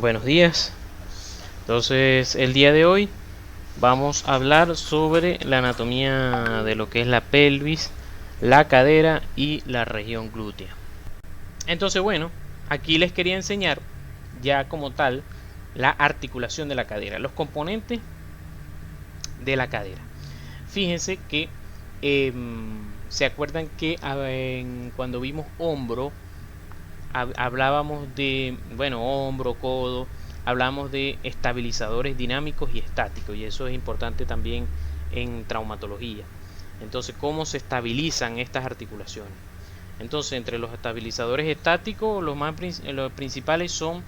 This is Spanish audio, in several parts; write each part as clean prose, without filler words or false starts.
Buenos días. Entonces, el día de hoy vamos a hablar sobre la anatomía de lo que es la pelvis, la cadera y la región glútea. Entonces, bueno, aquí les quería enseñar ya como tal la articulación de la cadera, los componentes de la cadera. Fíjense que se acuerdan que cuando vimos hombro hablábamos de, bueno, hombro, codo, hablamos de estabilizadores dinámicos y estáticos, y eso es importante también en traumatología. Entonces, ¿cómo se estabilizan estas articulaciones? Entonces, entre los estabilizadores estáticos, los principales son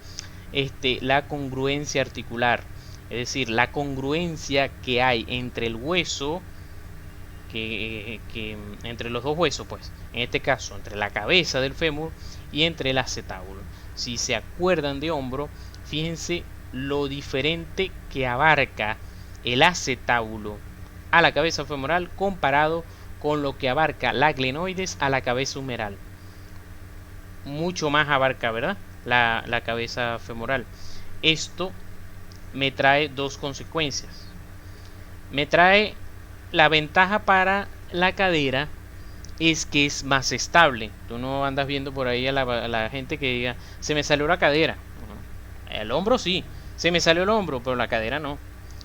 la congruencia articular, es decir, la congruencia que hay entre el hueso, entre los dos huesos, pues, en este caso, entre la cabeza del fémur y entre el acetábulo. Si se acuerdan de hombro, fíjense lo diferente que abarca el acetábulo a la cabeza femoral comparado con lo que abarca la glenoides a la cabeza humeral. Mucho más abarca, ¿verdad? La cabeza femoral. Esto me trae dos consecuencias. Me trae la ventaja para la cadera es que es más estable. Tú no andas viendo por ahí a la gente que diga, se me salió la cadera. El hombro sí, se me salió el hombro, pero la cadera no.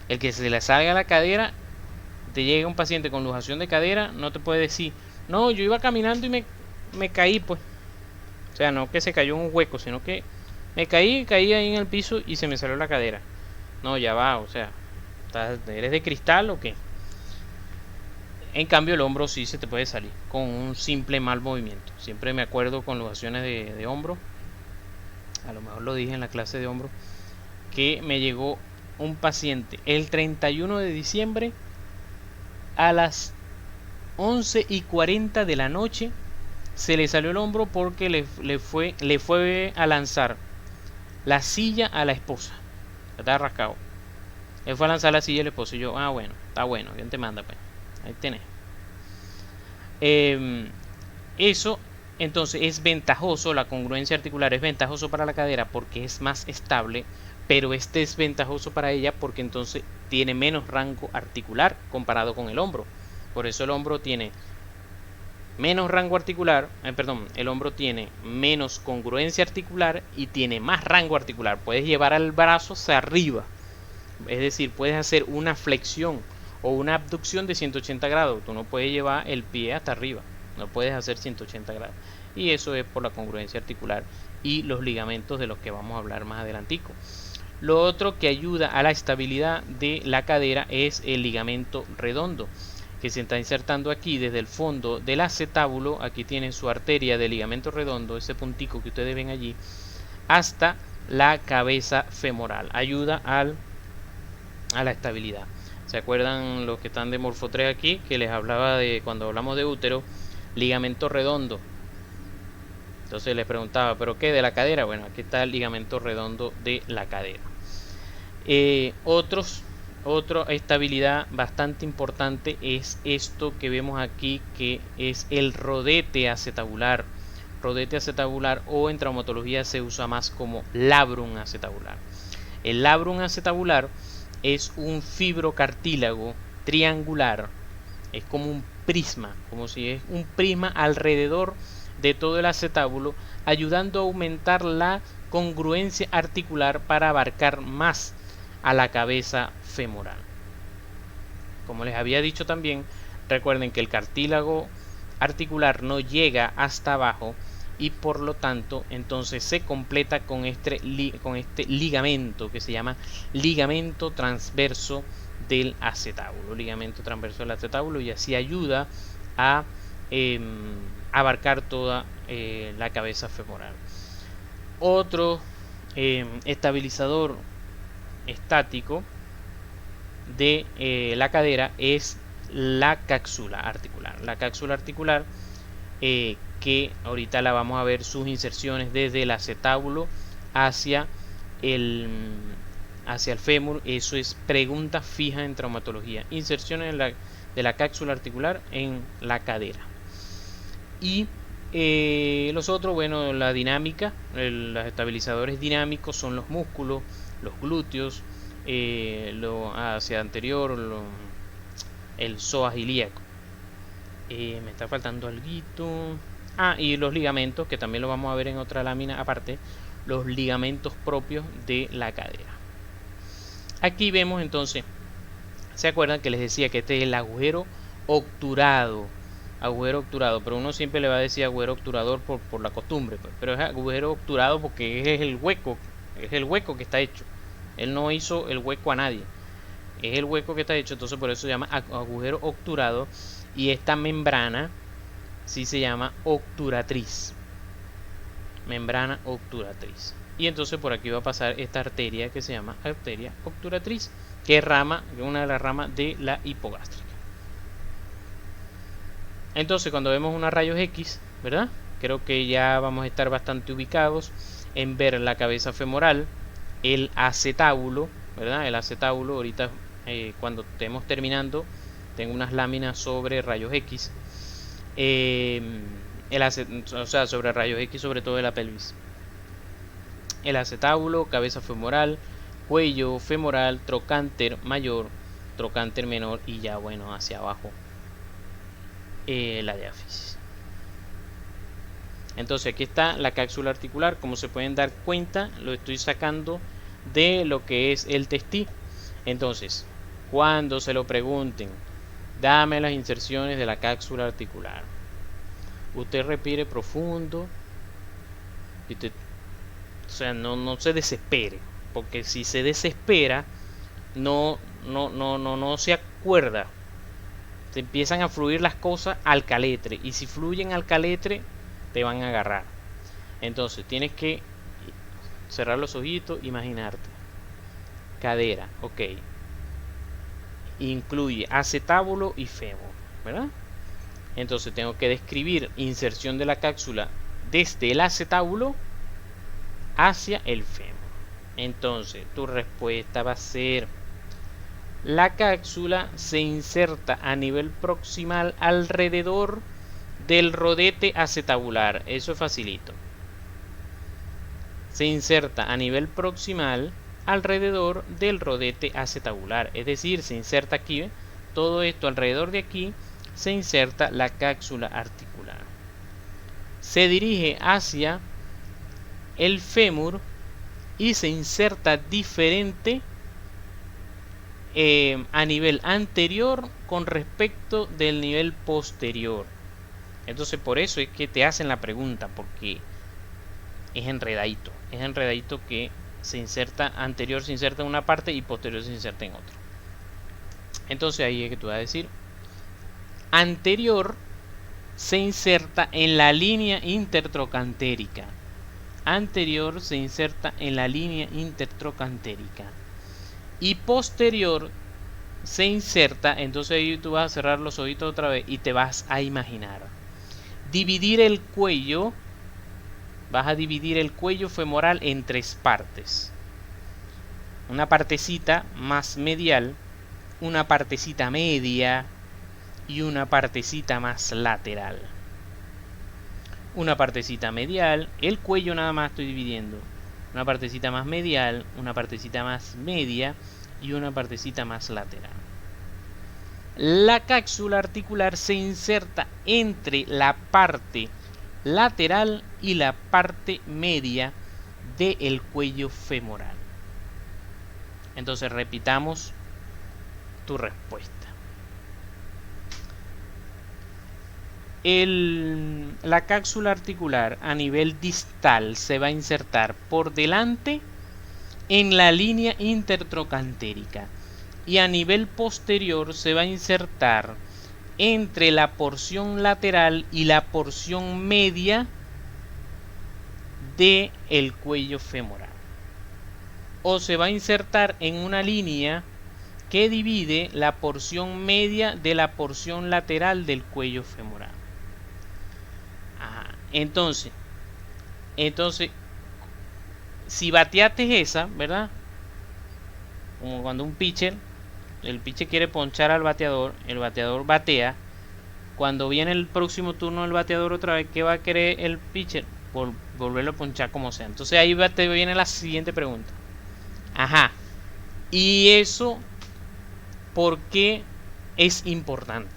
El que se le salga la cadera, te llega un paciente con luxación de cadera, no te puede decir, no, yo iba caminando y me caí, pues. O sea, no que se cayó en un hueco, sino que me caí ahí en el piso y se me salió la cadera. No, ya va, o sea, ¿eres de cristal o qué? En cambio el hombro sí se te puede salir con un simple mal movimiento. Siempre me acuerdo con luxaciones de hombro, a lo mejor lo dije en la clase de hombro, que me llegó un paciente el 31 de diciembre a las 11:40 de la noche. Se le salió el hombro porque le fue a lanzar la silla a la esposa. Estaba rascado. Él fue a lanzar la silla a la esposa y yo, bueno, está bueno, bien te manda, pues. Ahí tenés. Eso entonces es ventajoso, la congruencia articular es ventajoso para la cadera porque es más estable, pero es ventajoso para ella porque entonces tiene menos rango articular comparado con el hombro. Por eso el hombro tiene menos rango articular, el hombro tiene menos congruencia articular y tiene más rango articular. Puedes llevar el brazo hacia arriba, es decir, puedes hacer una flexión o una abducción de 180 grados. Tú no puedes llevar el pie hasta arriba, no puedes hacer 180 grados. Y eso es por la congruencia articular y los ligamentos de los que vamos a hablar más adelantico. Lo otro que ayuda a la estabilidad de la cadera es el ligamento redondo, que se está insertando aquí desde el fondo del acetábulo. Aquí tienen su arteria de ligamento redondo, ese puntico que ustedes ven allí, hasta la cabeza femoral. Ayuda a la estabilidad. ¿Se acuerdan los que están de Morfo 3 aquí? Que les hablaba de cuando hablamos de útero, ligamento redondo. Entonces les preguntaba, ¿pero qué? ¿De la cadera? Bueno, aquí está el ligamento redondo de la cadera. Otra estabilidad bastante importante es esto que vemos aquí, que es el rodete acetabular. Rodete acetabular, o en traumatología se usa más como labrum acetabular. El labrum acetabular es un fibrocartílago triangular, es como un prisma, como si es un prisma alrededor de todo el acetábulo, ayudando a aumentar la congruencia articular para abarcar más a la cabeza femoral. Como les había dicho también, recuerden que el cartílago articular no llega hasta abajo y por lo tanto entonces se completa con este ligamento que se llama ligamento transverso del acetábulo, y así ayuda a abarcar toda la cabeza femoral. Otro estabilizador estático de la cadera es la cápsula articular. La cápsula articular que ahorita la vamos a ver sus inserciones desde el acetábulo hacia el fémur. Eso es pregunta fija en traumatología. Inserciones de la cápsula articular en la cadera. Y Los otros, bueno, la dinámica, los estabilizadores dinámicos son los músculos, los glúteos, lo hacia anterior, el psoas ilíaco. Me está faltando algo. Y los ligamentos, que también lo vamos a ver en otra lámina aparte, los ligamentos propios de la cadera. Aquí vemos entonces, ¿se acuerdan que les decía que este es el agujero obturado? Agujero obturado, pero uno siempre le va a decir agujero obturador por la costumbre, pues, pero es agujero obturado porque es el hueco que está hecho. Él no hizo el hueco a nadie, es el hueco que está hecho, entonces por eso se llama agujero obturado. Y esta membrana sí se llama obturatriz, membrana obturatriz. Y entonces por aquí va a pasar esta arteria que se llama arteria obturatriz, que es una de las ramas de la hipogástrica. Entonces cuando vemos una rayos X, ¿verdad? Creo que ya vamos a estar bastante ubicados en ver la cabeza femoral, el acetábulo, ¿verdad? El acetábulo, ahorita cuando estemos terminando, tengo unas láminas sobre rayos X. O sea, sobre rayos X, sobre todo de la pelvis. El acetábulo, cabeza femoral, cuello femoral, trocánter mayor, trocánter menor y ya bueno hacia abajo la diáfisis. Entonces aquí está la cápsula articular. Como se pueden dar cuenta, lo estoy sacando de lo que es el testículo. Entonces, cuando se lo pregunten, dame las inserciones de la cápsula articular, usted respire profundo y o sea, no se desespere, porque si se desespera no se acuerda. Se empiezan a fluir las cosas al caletre, y si fluyen al caletre te van a agarrar. Entonces tienes que cerrar los ojitos, imaginarte cadera, ok, incluye acetábulo y fémur, ¿verdad? Entonces tengo que describir inserción de la cápsula desde el acetábulo hacia el fémur. Entonces tu respuesta va a ser: la cápsula se inserta a nivel proximal alrededor del rodete acetabular. Eso es facilito. Se inserta a nivel proximal alrededor del rodete acetabular, es decir, se inserta aquí, ¿eh? Todo esto alrededor de aquí se inserta la cápsula articular. Se dirige hacia el fémur y se inserta diferente a nivel anterior con respecto del nivel posterior. Entonces por eso es que te hacen la pregunta, porque es enredadito que se inserta anterior, se inserta en una parte y posterior se inserta en otra. Entonces ahí es que tú vas a decir: anterior se inserta en la línea intertrocantérica. Anterior se inserta en la línea intertrocantérica. Y posterior se inserta, entonces ahí tú vas a cerrar los ojitos otra vez y te vas a imaginar dividir el cuello. Vas a dividir el cuello femoral en tres partes: una partecita más medial, una partecita media y una partecita más lateral. Una partecita medial, el cuello nada más estoy dividiendo, una partecita más medial, una partecita más media y una partecita más lateral. La cápsula articular se inserta entre la parte lateral y la parte media del cuello femoral. Entonces repitamos tu respuesta. La cápsula articular a nivel distal se va a insertar por delante en la línea intertrocantérica y a nivel posterior se va a insertar entre la porción lateral y la porción media del cuello femoral, o se va a insertar en una línea que divide la porción media de la porción lateral del cuello femoral. Entonces si bateaste esa, ¿verdad? Como cuando el pitcher quiere ponchar al bateador, el bateador batea cuando viene el próximo turno del bateador otra vez, ¿qué va a querer el pitcher? Volverlo a ponchar como sea. Entonces ahí te viene la siguiente pregunta. Ajá. ¿Y eso por qué es importante?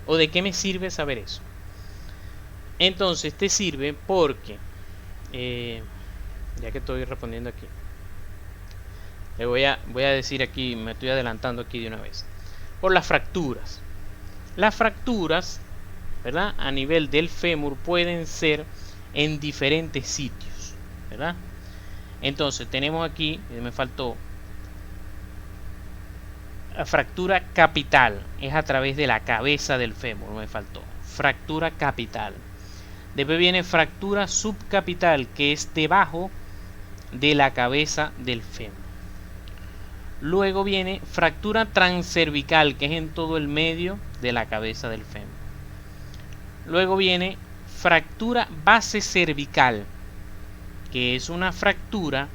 ¿O de qué me sirve saber eso? Entonces te sirve porque, ya que estoy respondiendo aquí, le voy a decir aquí, me estoy adelantando aquí de una vez. Por las fracturas. Las fracturas, ¿verdad? A nivel del fémur pueden ser en diferentes sitios, ¿verdad? Entonces tenemos aquí, me faltó, la fractura capital, es a través de la cabeza del fémur, me faltó. Fractura capital. Después viene fractura subcapital, que es debajo de la cabeza del fémur. Luego viene fractura transcervical, que es en todo el medio de la cabeza del fémur. Luego viene fractura base cervical, que es una fractura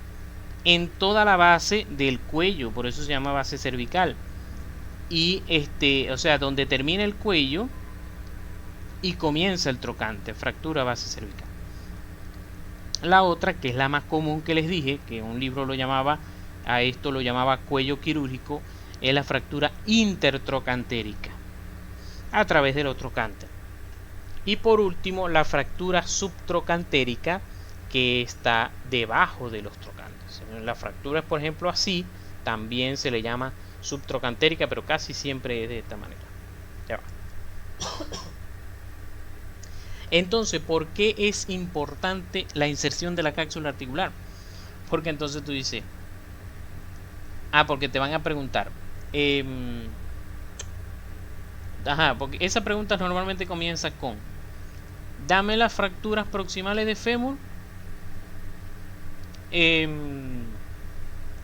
en toda la base del cuello, por eso se llama base cervical. Y o sea, donde termina el cuello y comienza el trocante, fractura base cervical. La otra, que es la más común que les dije, que un libro lo llamaba, a esto lo llamaba cuello quirúrgico, es la fractura intertrocantérica a través de los trocantes. Y por último, la fractura subtrocantérica, que está debajo de los trocantes. La fractura, por ejemplo, así, también se le llama subtrocantérica, pero casi siempre es de esta manera. Ya va. Entonces, ¿por qué es importante la inserción de la cápsula articular? Porque entonces tú dices, porque te van a preguntar. Porque esa pregunta normalmente comienza con: dame las fracturas proximales de fémur,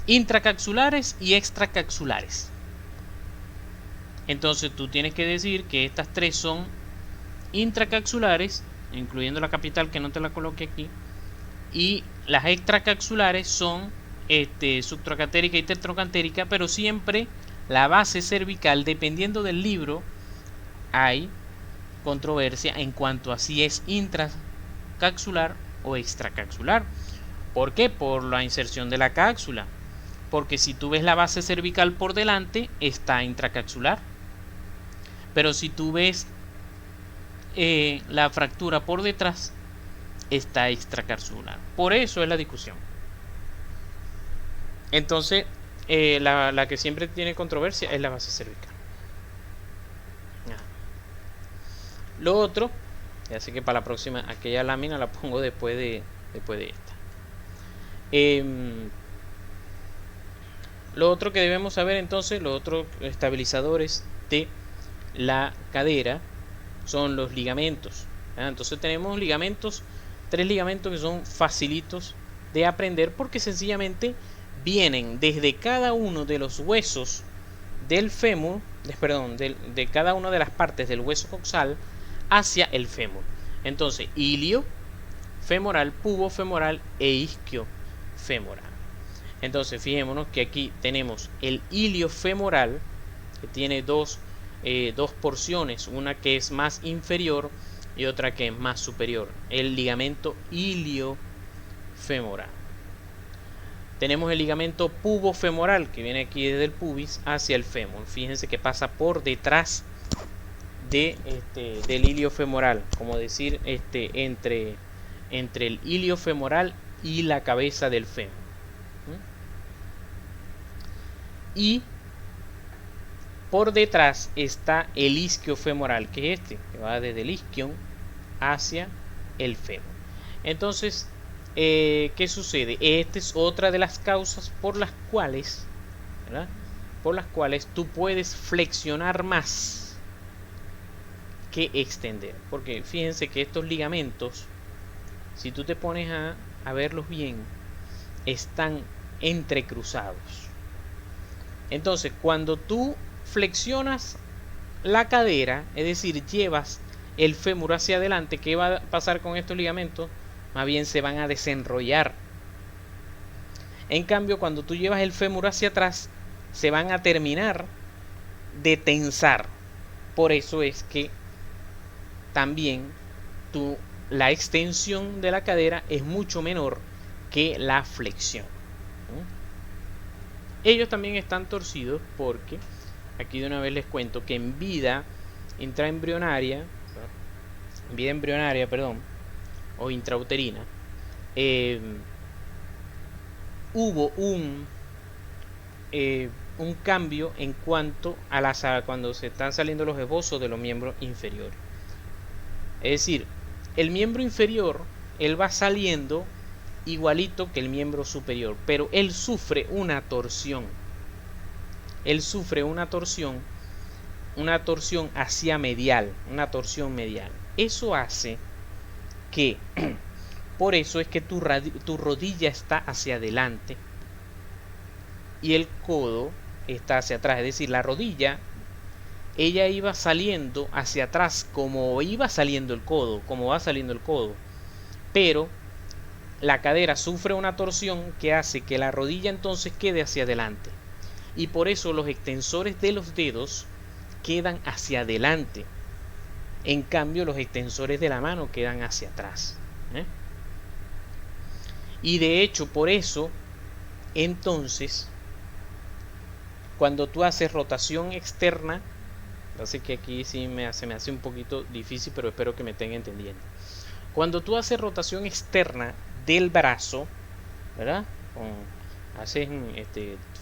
intracaxulares y extracaxulares. Entonces tú tienes que decir que estas tres son intracaxulares, incluyendo la capital, que no te la coloque aquí, y las extracaxulares son subtrocantérica y intertrocantérica, pero siempre la base cervical, dependiendo del libro, hay controversia en cuanto a si es intracaxular o extracaxular. ¿Por qué? Por la inserción de la cápsula. Porque si tú ves la base cervical por delante, está intracaxular. Pero si tú ves la fractura por detrás, está extracaxular. Por eso es la discusión. Entonces, la que siempre tiene controversia es la base cervical. Lo otro, ya sé que para la próxima, aquella lámina la pongo después de esta. Lo otro que debemos saber entonces, los otros estabilizadores de la cadera son los ligamentos. Entonces tenemos ligamentos, 3 ligamentos que son facilitos de aprender porque sencillamente vienen desde cada uno de los huesos del fémur, de cada una de las partes del hueso coxal hacia el fémur. Entonces, ilio femoral, pubo femoral e isquio femoral. Entonces, fijémonos que aquí tenemos el ilio femoral, que tiene dos porciones, una que es más inferior y otra que es más superior, el ligamento ilio femoral. Tenemos el ligamento pubofemoral, que viene aquí desde el pubis hacia el fémur. Fíjense que pasa por detrás del ilio femoral, como decir, entre el ilio femoral y la cabeza del fémur. Y por detrás está el isquio femoral, que es que va desde el isquion hacia el fémur. Entonces, ¿qué sucede? Esta es otra de las causas por las cuales, ¿verdad?, por las cuales tú puedes flexionar más que extender. Porque fíjense que estos ligamentos, si tú te pones a verlos bien, están entrecruzados. Entonces, cuando tú flexionas la cadera, es decir, llevas el fémur hacia adelante, ¿qué va a pasar con estos ligamentos? Más bien se van a desenrollar. En cambio, cuando tú llevas el fémur hacia atrás, se van a terminar de tensar. Por eso es que también la extensión de la cadera es mucho menor que la flexión. Ellos también están torcidos porque, aquí de una vez les cuento que en vida intraembrionaria, o intrauterina, hubo un cambio en cuanto a cuando se están saliendo los esbozos de los miembros inferiores. Es decir, el miembro inferior, él va saliendo igualito que el miembro superior, pero él sufre una torsión. Él sufre una torsión hacia medial, una torsión medial. Eso hace que, por eso es que tu rodilla está hacia adelante y el codo está hacia atrás. Es decir, la rodilla, ella iba saliendo hacia atrás como iba saliendo el codo, como va saliendo el codo, pero la cadera sufre una torsión que hace que la rodilla entonces quede hacia adelante, y por eso los extensores de los dedos quedan hacia adelante, en cambio los extensores de la mano quedan hacia atrás, y de hecho por eso entonces cuando tú haces rotación externa, así que aquí sí se me hace un poquito difícil, pero espero que me estén entendiendo. Cuando tú haces rotación externa del brazo, ¿verdad?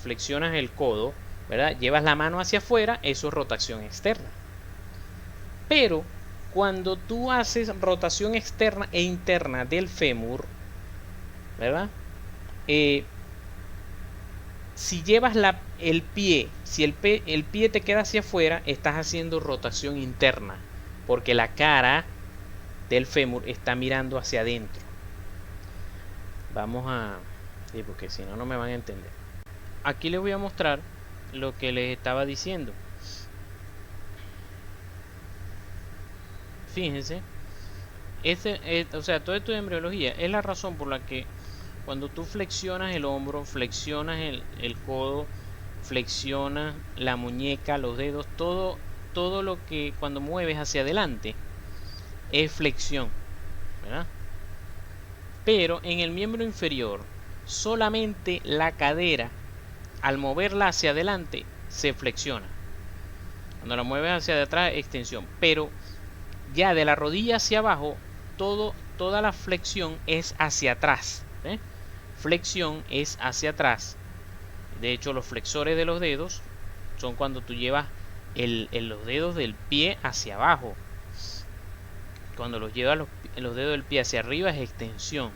Flexionas el codo, ¿verdad? Llevas la mano hacia afuera, eso es rotación externa. Pero cuando tú haces rotación externa e interna del fémur, ¿verdad? Si llevas el pie, si el pie te queda hacia afuera, estás haciendo rotación interna, porque la cara del fémur está mirando hacia adentro. Vamos a... Sí, porque si no, no me van a entender. Aquí les voy a mostrar lo que les estaba diciendo. Fíjense, o sea, todo esto de embriología es la razón por la que cuando tú flexionas el hombro, flexionas el codo, flexionas la muñeca, los dedos, todo lo que cuando mueves hacia adelante es flexión, ¿verdad? Pero en el miembro inferior solamente la cadera, al moverla hacia adelante, se flexiona. Cuando la mueves hacia atrás, extensión. Pero ya de la rodilla hacia abajo, toda la flexión es hacia atrás, flexión es hacia atrás. De hecho, los flexores de los dedos son cuando tú llevas los dedos del pie hacia abajo. Cuando los llevas los dedos del pie hacia arriba es extensión.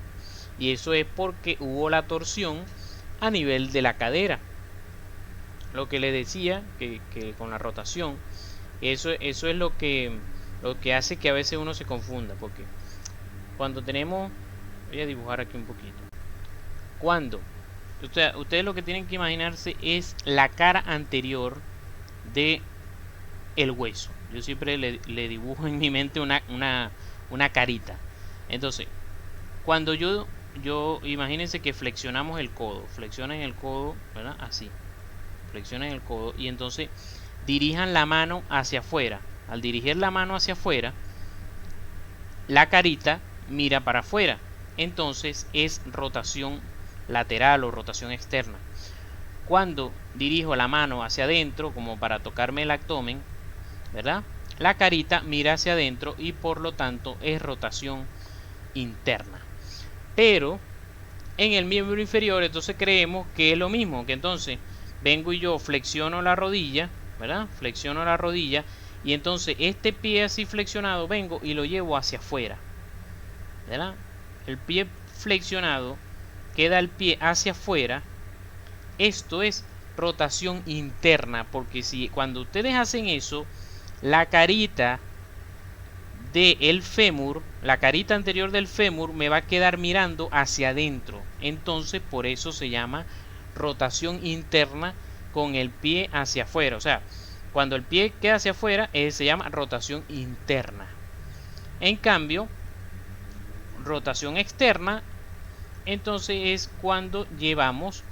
Y eso es porque hubo la torsión a nivel de la cadera. Lo que les decía, que con la rotación, eso es lo que hace que a veces uno se confunda. Porque cuando tenemos... Voy a dibujar aquí un poquito. Cuando ustedes lo que tienen que imaginarse es la cara anterior de el hueso. Yo siempre le dibujo en mi mente una carita. Entonces, cuando yo imagínense que flexionamos el codo, flexionen el codo, ¿verdad? Así, flexionen el codo y entonces dirijan la mano hacia afuera. Al dirigir la mano hacia afuera, la carita mira para afuera. Entonces es rotación lateral o rotación externa. Cuando dirijo la mano hacia adentro, como para tocarme el abdomen, ¿verdad? La carita mira hacia adentro y por lo tanto es rotación interna. Pero en el miembro inferior entonces creemos que es lo mismo, que entonces vengo y yo flexiono la rodilla, ¿verdad? Flexiono la rodilla y entonces este pie así flexionado vengo y lo llevo hacia afuera, ¿verdad? El pie flexionado queda el pie hacia afuera. Esto es rotación interna, porque si cuando ustedes hacen eso, la carita del fémur, la carita anterior del fémur me va a quedar mirando hacia adentro. Entonces por eso se llama rotación interna con el pie hacia afuera. O sea, cuando el pie queda hacia afuera se llama rotación interna. En cambio, rotación externa entonces es cuando llevamos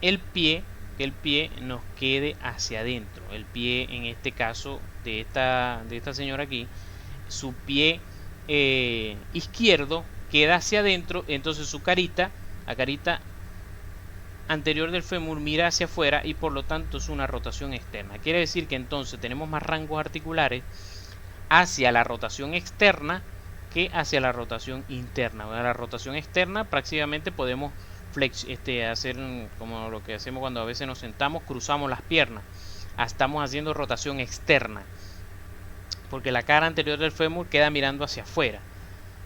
el pie, que el pie nos quede hacia adentro. El pie en este caso de esta señora aquí su pie izquierdo queda hacia adentro, entonces su carita, la carita anterior del fémur mira hacia afuera y por lo tanto es una rotación externa. Quiere decir que entonces tenemos más rangos articulares hacia la rotación externa que hacia la rotación interna. Bueno, la rotación externa prácticamente podemos hacer como lo que hacemos cuando a veces nos sentamos, cruzamos las piernas. Estamos haciendo rotación externa porque la cara anterior del fémur queda mirando hacia afuera.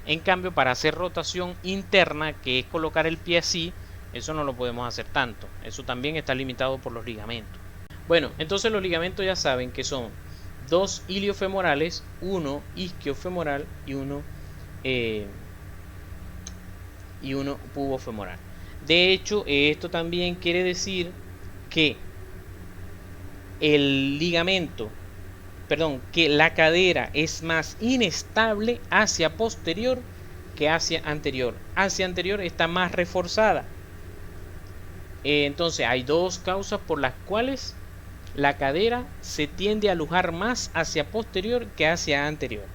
En cambio, para hacer rotación interna, que es colocar el pie así, eso no lo podemos hacer tanto. Eso también está limitado por los ligamentos. Bueno, entonces los ligamentos ya saben que son dos iliofemorales, uno isquiofemoral y uno pubofemoral. De hecho, esto también quiere decir que el ligamento, que la cadera es más inestable hacia posterior que hacia anterior. Hacia anterior está más reforzada. Entonces hay dos causas por las cuales la cadera se tiende a alojar más hacia posterior que hacia anterior.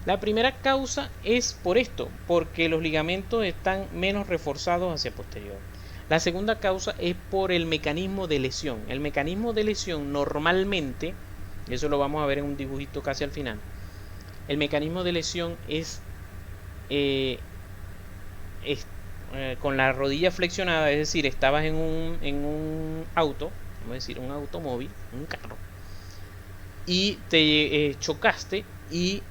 La primera causa es por esto, porque los ligamentos están menos reforzados hacia posterior. La segunda causa es por el mecanismo de lesión. El mecanismo de lesión normalmente, eso lo vamos a ver en un dibujito casi al final, el mecanismo de lesión es con la rodilla flexionada, es decir, estabas en un auto, vamos a decir un automóvil, un carro, y te chocaste y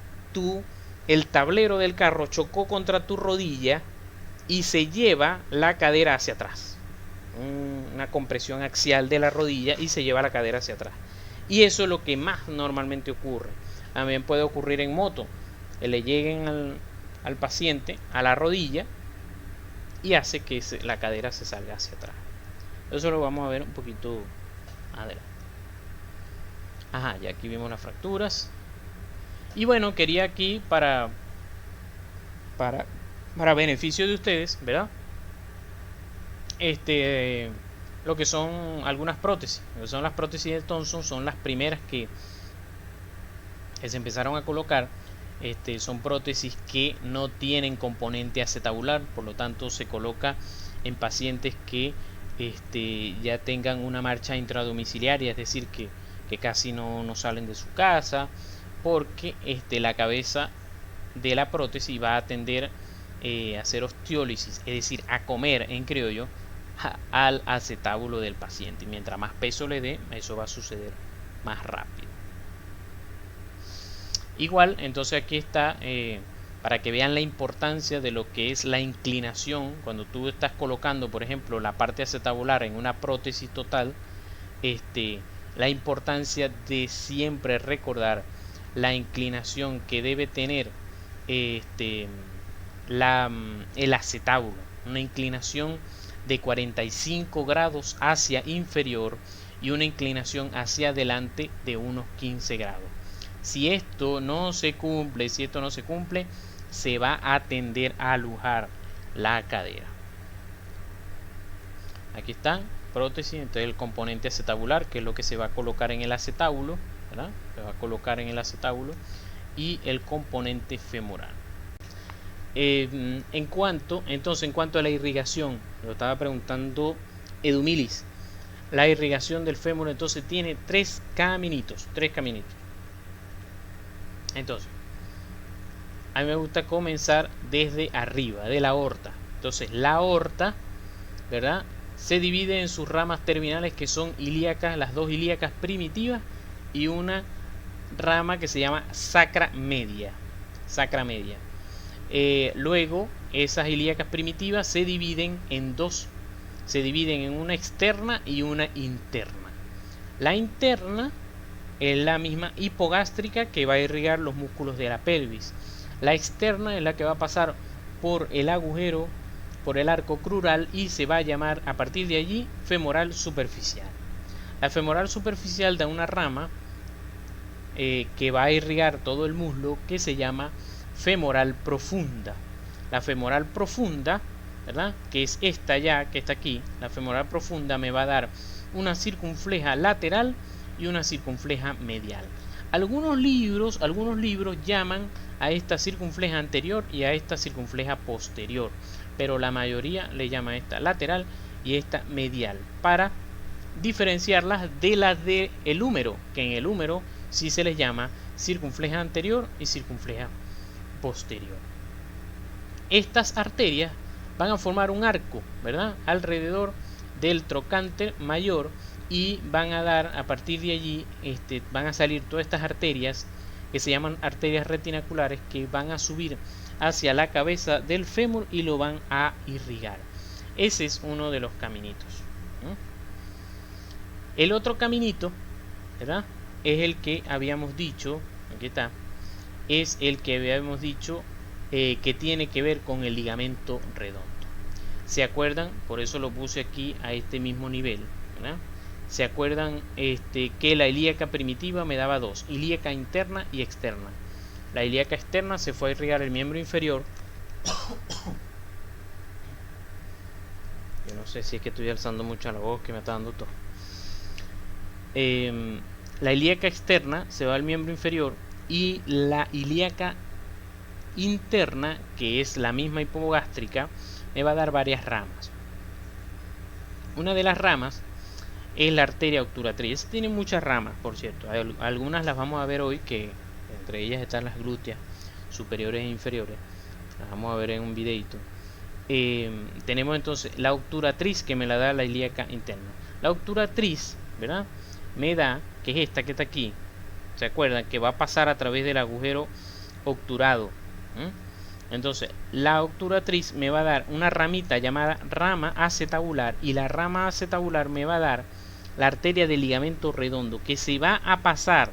el tablero del carro chocó contra tu rodilla y se lleva la cadera hacia atrás. Una compresión axial de la rodilla y se lleva la cadera hacia atrás. Y eso es lo que más normalmente ocurre. También puede ocurrir en moto, que le lleguen al paciente a la rodilla y hace que la cadera se salga hacia atrás. Eso lo vamos a ver un poquito adelante. Ajá, ya aquí vimos las fracturas. Y bueno, quería aquí para beneficio de ustedes, ¿verdad? Lo que son algunas prótesis. Lo que son las prótesis de Thompson son las primeras que se empezaron a colocar. Son prótesis que no tienen componente acetabular, por lo tanto se coloca en pacientes que ya tengan una marcha intradomiciliaria, es decir, que casi no salen de su casa, porque la cabeza de la prótesis va a tender a hacer osteólisis, es decir, a comer en criollo al acetábulo del paciente. Y mientras más peso le dé, eso va a suceder más rápido. Igual, entonces aquí está para que vean la importancia de lo que es la inclinación. Cuando tú estás colocando, por ejemplo, la parte acetabular en una prótesis total, la importancia de siempre recordar la inclinación que debe tener el acetábulo, una inclinación de 45 grados hacia inferior y una inclinación hacia adelante de unos 15 grados. Si esto no se cumple, se va a tender a alojar la cadera. Aquí está, prótesis, entonces el componente acetabular, que es lo que se va a colocar en el acetábulo, ¿verdad? Se va a colocar en el acetábulo, y el componente femoral. En cuanto a la irrigación, lo estaba preguntando Edumilis, la irrigación del fémur entonces tiene tres caminitos. Entonces, a mí me gusta comenzar desde arriba, de la aorta. Entonces, la aorta, ¿verdad?, se divide en sus ramas terminales, que son ilíacas, las dos ilíacas primitivas, y una rama que se llama sacra media. Luego, esas ilíacas primitivas se dividen en dos. Se dividen en una externa y una interna. La interna es la misma hipogástrica, que va a irrigar los músculos de la pelvis. La externa es la que va a pasar por el agujero, por el arco crural, y se va a llamar a partir de allí femoral superficial. La femoral superficial da una rama que va a irrigar todo el muslo, que se llama femoral profunda. La femoral profunda, ¿verdad?, que es esta ya, que está aquí, la femoral profunda me va a dar una circunfleja lateral y una circunfleja medial. Algunos libros llaman a esta circunfleja anterior y a esta circunfleja posterior, pero la mayoría le llama a esta lateral y esta medial, para diferenciarlas de las del húmero, que en el húmero sí se les llama circunfleja anterior y circunfleja posterior. Estas arterias van a formar un arco, ¿verdad?, alrededor del trocánter mayor, y van a dar, a partir de allí, van a salir todas estas arterias que se llaman arterias retinaculares, que van a subir hacia la cabeza del fémur y lo van a irrigar. Ese es uno de los caminitos. El otro caminito, ¿verdad?, es el que habíamos dicho, aquí está, es el que habíamos dicho que tiene que ver con el ligamento redondo. ¿Se acuerdan? Por eso lo puse aquí a este mismo nivel, ¿verdad? ¿Se acuerdan que la ilíaca primitiva me daba dos, ilíaca interna y externa? La ilíaca externa se fue a irrigar el miembro inferior. Yo no sé si es que estoy alzando mucho la voz, que me está dando todo. La ilíaca externa se va al miembro inferior, y la ilíaca interna, que es la misma hipogástrica, me va a dar varias ramas. Una de las ramas es la arteria obturatriz. Tiene muchas ramas, por cierto. Algunas las vamos a ver hoy, que entre ellas están las glúteas superiores e inferiores. Las vamos a ver en un videito. Tenemos entonces la obturatriz, que me la da la ilíaca interna. La obturatriz, ¿verdad?, me da, que es esta que está aquí. ¿Se acuerdan? Que va a pasar a través del agujero obturado. Entonces, la obturatriz me va a dar una ramita llamada rama acetabular, y la rama acetabular me va a dar la arteria del ligamento redondo, que se va a pasar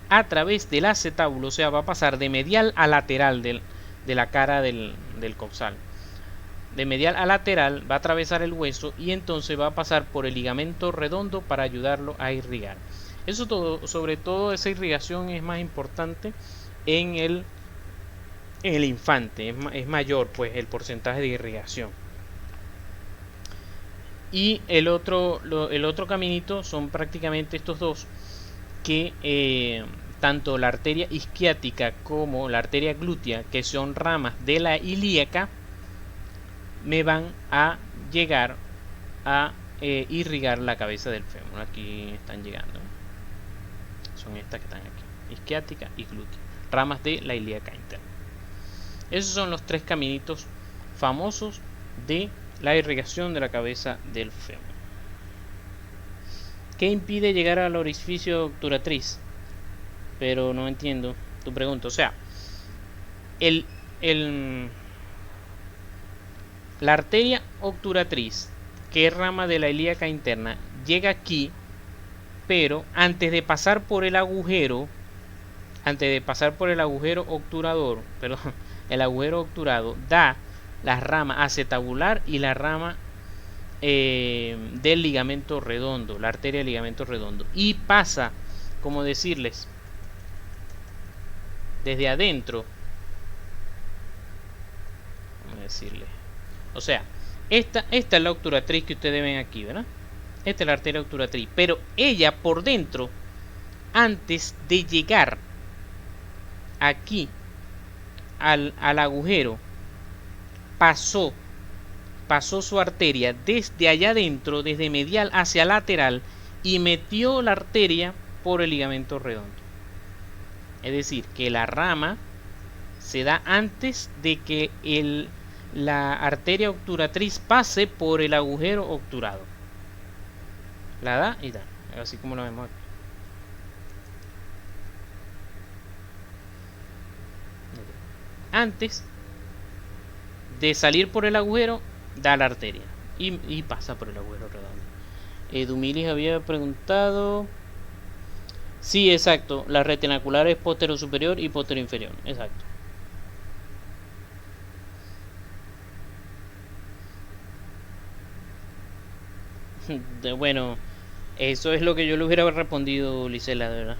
a través del acetábulo, o sea, va a pasar de medial a lateral de la cara del coxal. De medial a lateral va a atravesar el hueso, y entonces va a pasar por el ligamento redondo para ayudarlo a irrigar. Eso todo, sobre todo esa irrigación es más importante en el infante, es mayor pues el porcentaje de irrigación. Y el otro caminito son prácticamente estos dos, que tanto la arteria isquiática como la arteria glútea, que son ramas de la ilíaca, me van a llegar a irrigar la cabeza del fémur. Aquí están llegando, son estas que están aquí, isquiática y glútea, ramas de la ilíaca interna. Esos son los tres caminitos famosos de la irrigación de la cabeza del fémur. ¿Qué impide llegar al orificio obturatriz? Pero no entiendo tu pregunta. O sea, la arteria obturatriz, que es rama de la ilíaca interna, llega aquí, pero antes de pasar por el agujero obturador, perdón, el agujero obturado, da la rama acetabular y la rama del ligamento redondo, la arteria del ligamento redondo, y pasa, como decirles, desde adentro, vamos a decirle, o sea, esta es la obturatriz que ustedes ven aquí, ¿verdad? Esta es la arteria obturatriz, pero ella por dentro, antes de llegar aquí al agujero, pasó su arteria desde allá adentro, desde medial hacia lateral, y metió la arteria por el ligamento redondo. Es decir, que la rama se da antes de que la arteria obturatriz pase por el agujero obturado. La da y da, así como lo vemos aquí. Antes de salir por el agujero, da la arteria y pasa por el agujero redondo. Dumilis había preguntado. Sí, exacto. La retinacular es postero superior y postero inferior. Exacto. Bueno, eso es lo que yo le hubiera respondido, Lisela, de verdad.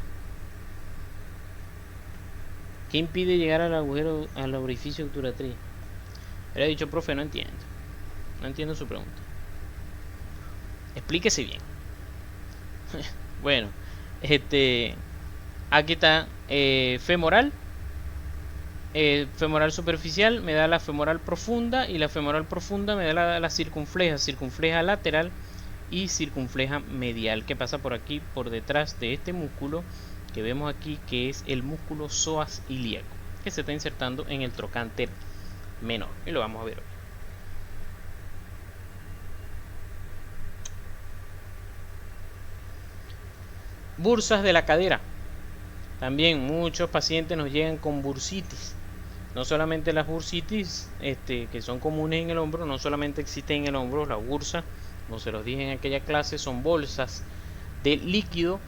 ¿Qué impide llegar al agujero, al orificio obturatriz? Hubiera dicho, profe, no entiendo. No entiendo su pregunta. Explíquese bien. Bueno, Aquí está femoral. Femoral superficial me da la femoral profunda, y la femoral profunda me da la circunfleja, circunfleja lateral y circunfleja medial, que pasa por aquí, por detrás de este músculo que vemos aquí, que es el músculo psoas ilíaco, que se está insertando en el trocánter menor, y lo vamos a ver hoy. Bursas de la cadera. También muchos pacientes nos llegan con bursitis. No solamente las bursitis que son comunes en el hombro, no solamente existen en el hombro. La bursa, como se los dije en aquella clase, son bolsas de líquido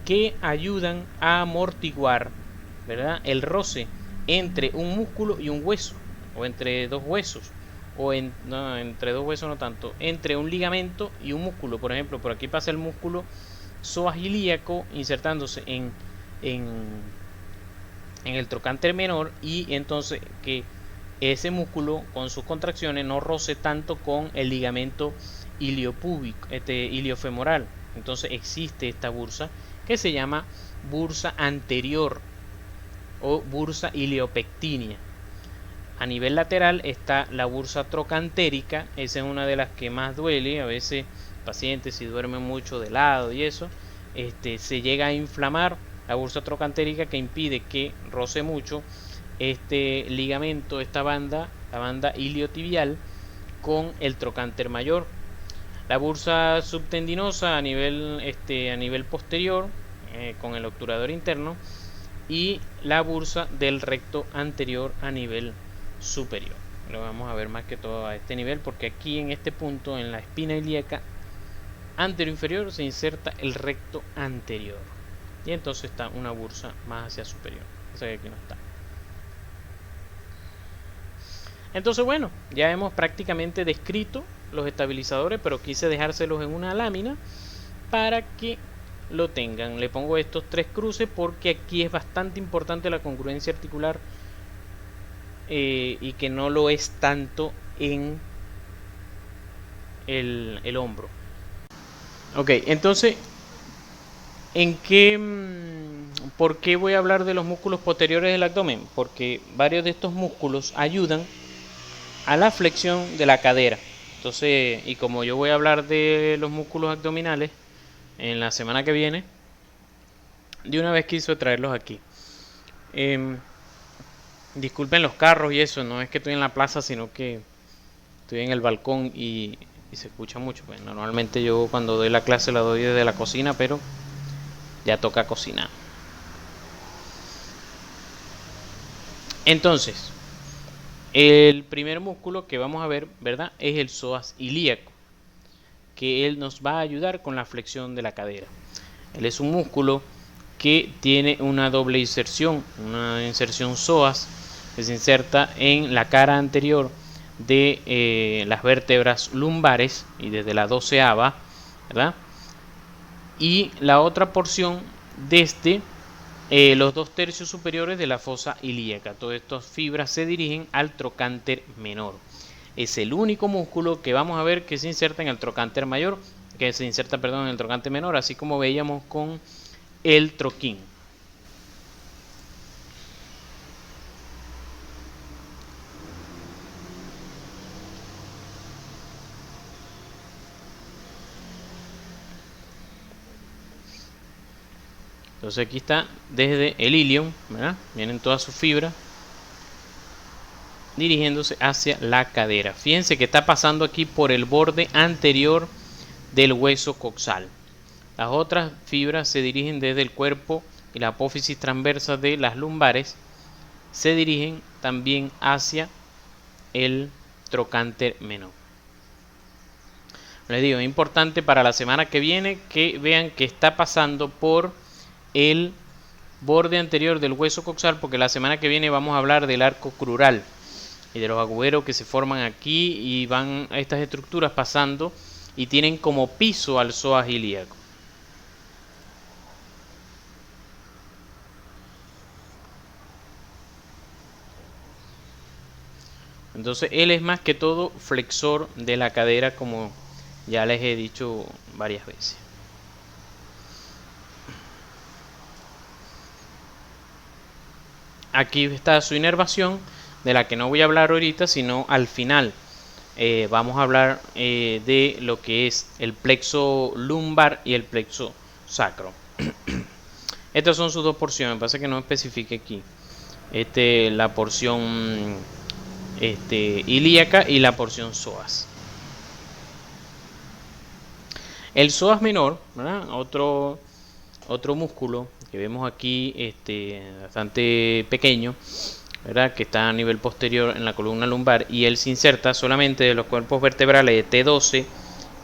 que ayudan a amortiguar, ¿verdad?, el roce entre un músculo y un hueso, o entre dos huesos, o entre dos huesos no tanto, entre un ligamento y un músculo. Por ejemplo, por aquí pasa el músculo psoas ilíaco insertándose en el trocánter menor, y entonces que ese músculo con sus contracciones no roce tanto con el ligamento iliopúbico, iliofemoral. Entonces existe esta bursa que se llama bursa anterior o bursa iliopectínea. A nivel lateral está la bursa trocantérica. Esa es una de las que más duele. A veces pacientes, si duermen mucho de lado y eso, se llega a inflamar la bursa trocantérica, que impide que roce mucho este ligamento, esta banda, la banda iliotibial, con el trocánter mayor. La bursa subtendinosa a nivel posterior, con el obturador interno, y la bursa del recto anterior a nivel superior. Lo vamos a ver más que todo a este nivel, porque aquí en este punto, en la espina ilíaca anterior inferior, se inserta el recto anterior, y entonces está una bursa más hacia superior. Esa que aquí no está. Entonces, bueno, ya hemos prácticamente descrito los estabilizadores, pero quise dejárselos en una lámina para que lo tengan. Le pongo estos 3 cruces porque aquí es bastante importante la congruencia articular, y que no lo es tanto en el hombro. Ok, entonces, ¿por qué voy a hablar de los músculos posteriores del abdomen? Porque varios de estos músculos ayudan a la flexión de la cadera. Entonces, y como yo voy a hablar de los músculos abdominales en la semana que viene, de una vez quise traerlos aquí. Disculpen los carros y eso, no es que estoy en la plaza, sino que estoy en el balcón y se escucha mucho. Pues normalmente yo cuando doy la clase la doy desde la cocina, pero ya toca cocinar. Entonces, el primer músculo que vamos a ver, ¿verdad?, es el psoas ilíaco, que él nos va a ayudar con la flexión de la cadera. Él es un músculo que tiene una doble inserción, una inserción psoas que se inserta en la cara anterior de las vértebras lumbares y desde la 12ª, ¿verdad?, y la otra porción desde los 2/3 superiores de la fosa ilíaca. Todas estas fibras se dirigen al trocánter menor. Es el único músculo que vamos a ver que se inserta en el trocánter mayor, que se inserta, perdón, en el trocánter menor, así como veíamos con el troquín. Entonces aquí está desde el ilion, ¿verdad?, vienen todas sus fibras dirigiéndose hacia la cadera. Fíjense que está pasando aquí por el borde anterior del hueso coxal. Las otras fibras se dirigen desde el cuerpo, y la apófisis transversa de las lumbares se dirigen también hacia el trocánter menor. Les digo, es importante para la semana que viene que vean que está pasando por el borde anterior del hueso coxal, porque la semana que viene vamos a hablar del arco crural y de los agujeros que se forman aquí, y van a estas estructuras pasando y tienen como piso al psoas ilíaco. Entonces él es más que todo flexor de la cadera, como ya les he dicho varias veces. aquí está su inervación, de la que no voy a hablar ahorita, sino al final. Vamos a hablar de lo que es el plexo lumbar y el plexo sacro. Estas son sus dos porciones, pasa que no especifique aquí. La porción ilíaca y la porción psoas. El psoas menor, ¿verdad? Otro músculo que vemos aquí, bastante pequeño, ¿verdad? Que está a nivel posterior en la columna lumbar, y él se inserta solamente de los cuerpos vertebrales de T12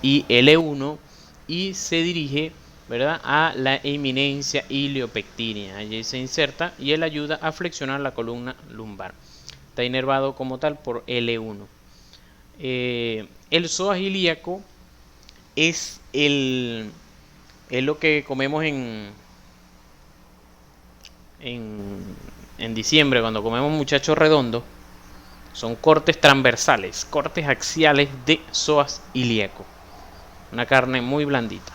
y L1 y se dirige, ¿verdad?, a la eminencia iliopectínea. Allí se inserta y él ayuda a flexionar la columna lumbar. Está inervado como tal por L1. El psoas ilíaco es lo que comemos en diciembre, cuando comemos muchachos redondos. Son cortes transversales, cortes axiales de psoas ilíaco. Una carne muy blandita,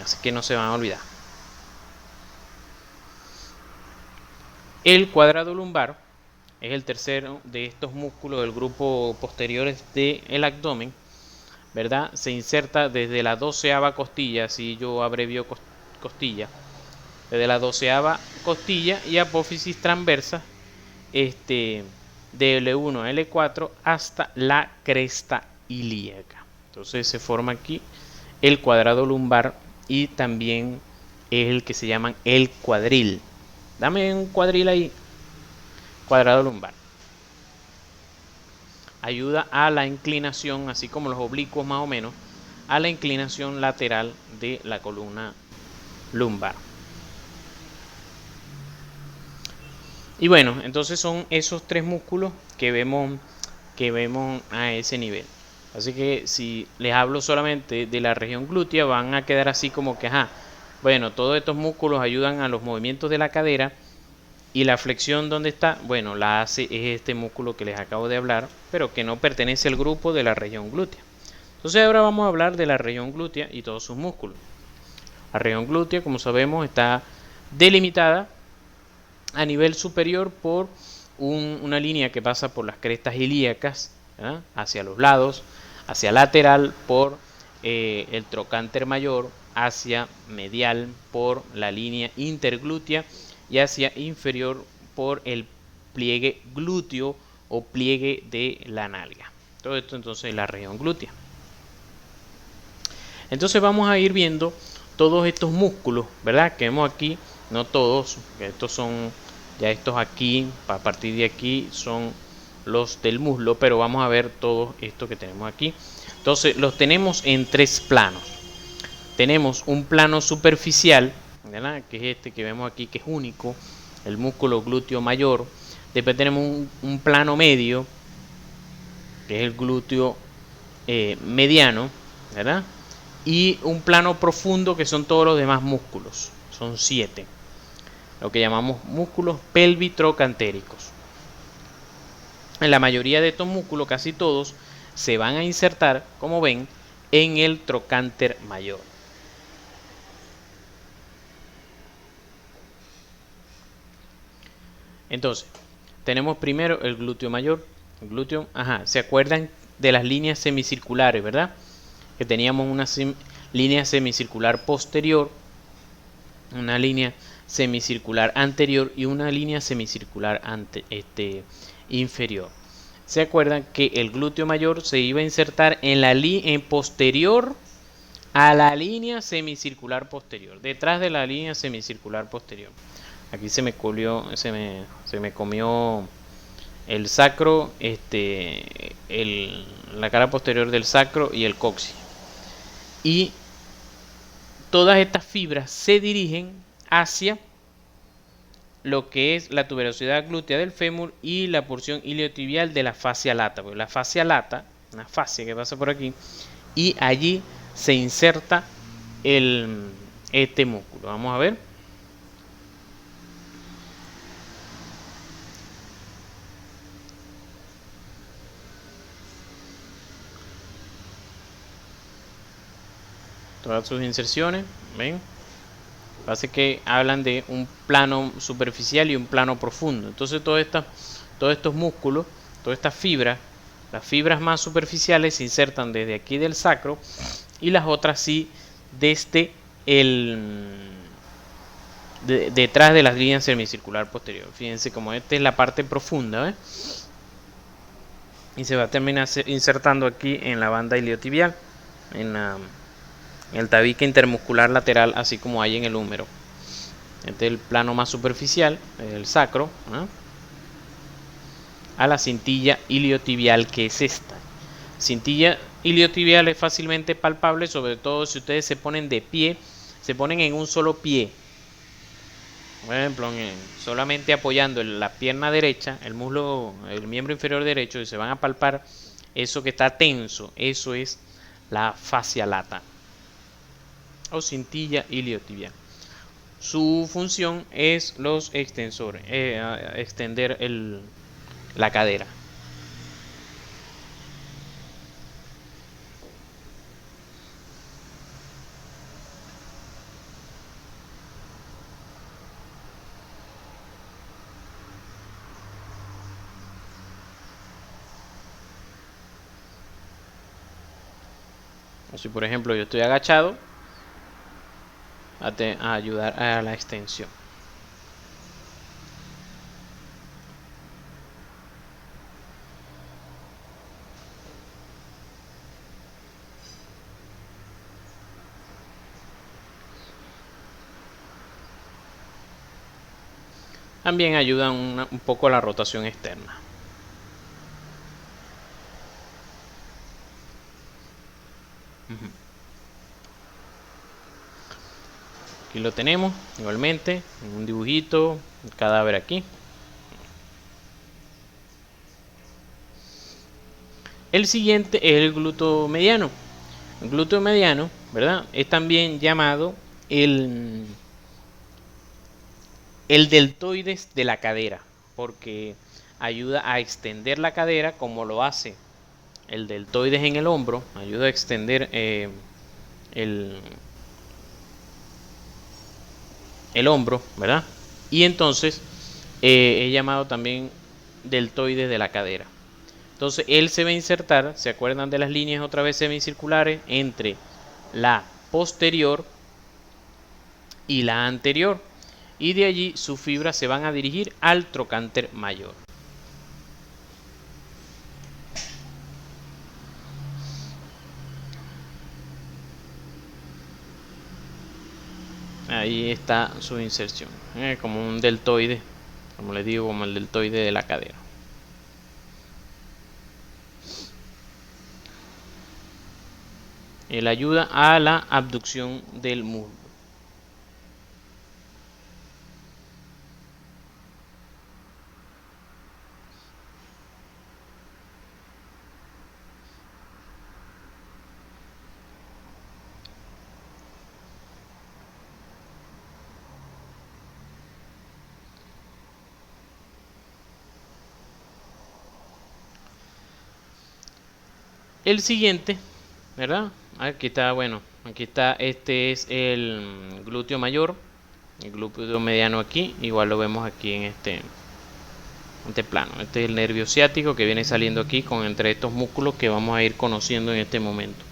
así que no se van a olvidar. El cuadrado lumbar es el tercero de estos músculos del grupo posteriores del abdomen, ¿verdad? Se inserta desde la 12ª costilla, si yo abrevio costilla, desde la 12ª costilla y apófisis transversa, de L1 a L4 hasta la cresta ilíaca. Entonces se forma aquí el cuadrado lumbar y también es el que se llama el cuadril. Dame un cuadril ahí. Cuadrado lumbar. Ayuda a la inclinación, así como los oblicuos más o menos, a la inclinación lateral de la columna lumbar. Y bueno, entonces son esos tres músculos que vemos a ese nivel. Así que si les hablo solamente de la región glútea, van a quedar así como que, bueno, todos estos músculos ayudan a los movimientos de la cadera, y la flexión, ¿dónde está? Bueno, la hace es este músculo que les acabo de hablar, pero que no pertenece al grupo de la región glútea. Entonces ahora vamos a hablar de la región glútea y todos sus músculos. La región glútea, como sabemos, está delimitada a nivel superior por una línea que pasa por las crestas ilíacas, ¿verdad?, hacia los lados, hacia lateral por el trocánter mayor, hacia medial por la línea interglútea y hacia inferior por el pliegue glúteo o pliegue de la nalga. Todo esto entonces es la región glútea. Entonces vamos a ir viendo todos estos músculos, ¿verdad?, que vemos aquí. No todos, estos son, ya estos aquí, a partir de aquí son los del muslo, pero vamos a ver todo esto que tenemos aquí. Entonces los tenemos en tres planos. Tenemos un plano superficial, ¿verdad?, que es este que vemos aquí, que es único, el músculo glúteo mayor. Después tenemos un plano medio, que es el glúteo mediano, ¿verdad?, y un plano profundo, que son todos los demás músculos. Son 7, lo que llamamos músculos pelvitrocantéricos. En la mayoría de estos músculos, casi todos, se van a insertar, como ven, en el trocánter mayor. Entonces, tenemos primero el glúteo mayor. El glúteo, ¿se acuerdan de las líneas semicirculares, verdad? Que teníamos una línea semicircular posterior, una línea semicircular anterior y una línea semicircular inferior. ¿Se acuerdan que el glúteo mayor se iba a insertar en posterior a la línea semicircular posterior, detrás de la línea semicircular posterior? Aquí se me comió el sacro, la cara posterior del sacro y el coxis. Y todas estas fibras se dirigen hacia lo que es la tuberosidad glútea del fémur y la porción iliotibial de la fascia lata. Porque la fascia lata, una fascia que pasa por aquí, y allí se inserta este músculo. Vamos a ver. Todas sus inserciones, ven. Pasa que hablan de un plano superficial y un plano profundo. Entonces todos estos músculos, todas estas fibras, las fibras más superficiales se insertan desde aquí del sacro y las otras sí desde detrás de las líneas semicircular posterior. Fíjense como esta es la parte profunda, ¿ves? Y se va a terminar insertando aquí en la banda iliotibial, en el tabique intermuscular lateral, así como hay en el húmero. Este es el plano más superficial, el sacro, ¿no? A la cintilla iliotibial, que es esta. Cintilla iliotibial es fácilmente palpable, sobre todo si ustedes se ponen de pie, se ponen en un solo pie. Por ejemplo, solamente apoyando la pierna derecha, el muslo, el miembro inferior derecho, y se van a palpar eso que está tenso, eso es la fascia lata o cintilla iliotibial. Su función es los extensores, extender la cadera. Si por ejemplo yo estoy agachado, a ayudar a la extensión. También ayudan un poco a la rotación externa. Aquí lo tenemos, igualmente, un dibujito, un cadáver aquí. El siguiente es el glúteo mediano. El glúteo mediano, ¿verdad? Es también llamado el deltoides de la cadera, porque ayuda a extender la cadera como lo hace el deltoides en el hombro, ayuda a extender el hombro, ¿verdad? Y entonces es llamado también deltoides de la cadera. Entonces él se va a insertar, ¿se acuerdan de las líneas otra vez semicirculares? Entre la posterior y la anterior. Y de allí sus fibras se van a dirigir al trocánter mayor. Ahí está su inserción, como un deltoide, como les digo, como el deltoide de la cadera. Él ayuda a la abducción del muslo. El siguiente, ¿verdad? Aquí está, bueno, aquí está, este es el glúteo mayor, el glúteo mediano aquí, igual lo vemos aquí en este plano. Este es el nervio ciático que viene saliendo aquí con entre estos músculos que vamos a ir conociendo en este momento.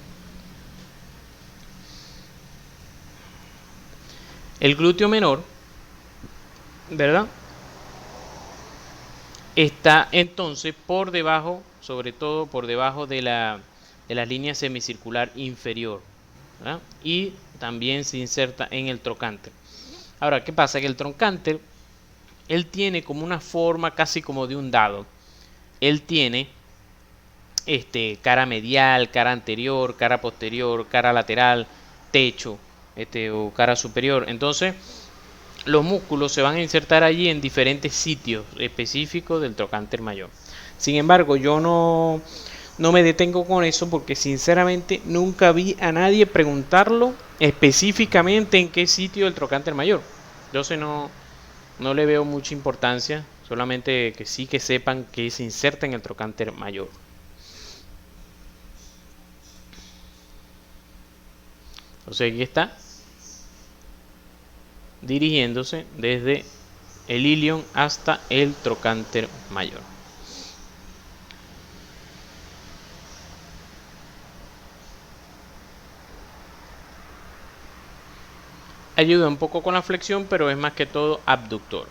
El glúteo menor, ¿verdad? Está entonces por debajo, sobre todo por debajo de la línea semicircular inferior, ¿verdad? Y también se inserta en el trocánter. Ahora, ¿qué pasa? Que el trocánter, él tiene como una forma casi como de un dado. Él tiene cara medial, cara anterior, cara posterior, cara lateral, techo, o cara superior. Entonces, los músculos se van a insertar allí en diferentes sitios específicos del trocánter mayor. Sin embargo, yo no me detengo con eso porque sinceramente nunca vi a nadie preguntarlo específicamente en qué sitio del trocánter mayor. Entonces no le veo mucha importancia, solamente que sí que sepan que se inserta en el trocánter mayor. Entonces aquí está. dirigiéndose desde el ilion hasta el trocánter mayor. Ayuda un poco con la flexión, pero es más que todo abductor.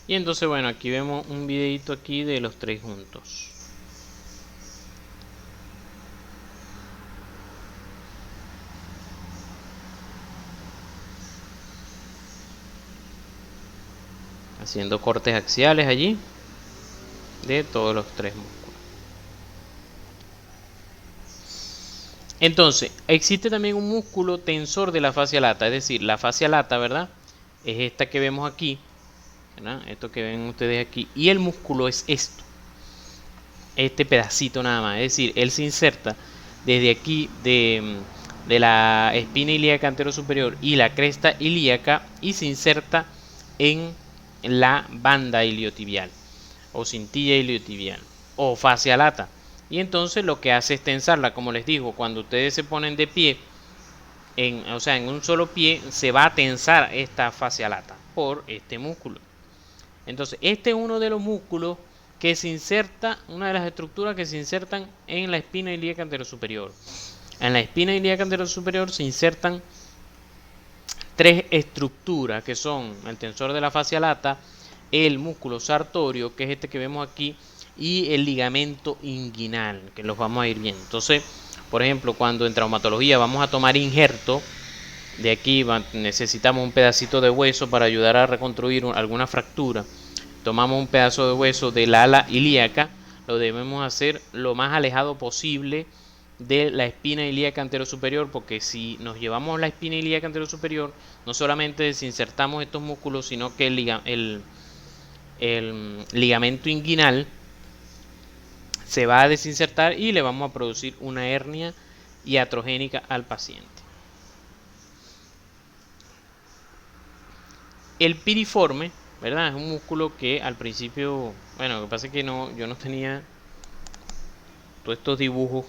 Y entonces, bueno, aquí vemos un videito aquí de los tres juntos. Haciendo cortes axiales allí de todos los tres músculos. Entonces, existe también un músculo tensor de la fascia lata, es decir, la fascia lata, ¿verdad? Es esta que vemos aquí, ¿verdad? Esto que ven ustedes aquí, y el músculo es esto, este pedacito nada más, es decir, él se inserta desde aquí de la espina ilíaca anterosuperior y la cresta ilíaca y se inserta en la banda iliotibial o cintilla iliotibial o fascia lata. Y entonces lo que hace es tensarla, como les digo, cuando ustedes se ponen de pie, o sea, en un solo pie, se va a tensar esta fascia lata por este músculo. Entonces, este es uno de los músculos que se inserta, una de las estructuras que se insertan en la espina ilíaca anterosuperior. En la espina ilíaca anterosuperior se insertan tres estructuras que son el tensor de la fascia lata, el músculo sartorio, que es este que vemos aquí, y el ligamento inguinal, que los vamos a ir viendo. Entonces, por ejemplo, cuando en traumatología vamos a tomar injerto, de aquí necesitamos un pedacito de hueso para ayudar a reconstruir alguna fractura. Tomamos un pedazo de hueso del ala ilíaca, lo debemos hacer lo más alejado posible de la espina ilíaca anterosuperior, porque si nos llevamos la espina ilíaca anterosuperior, no solamente desinsertamos estos músculos, sino que el ligamento inguinal se va a desinsertar y le vamos a producir una hernia iatrogénica al paciente. El piriforme, ¿verdad? Es un músculo que al principio, bueno, lo que pasa es que yo no tenía todos estos dibujos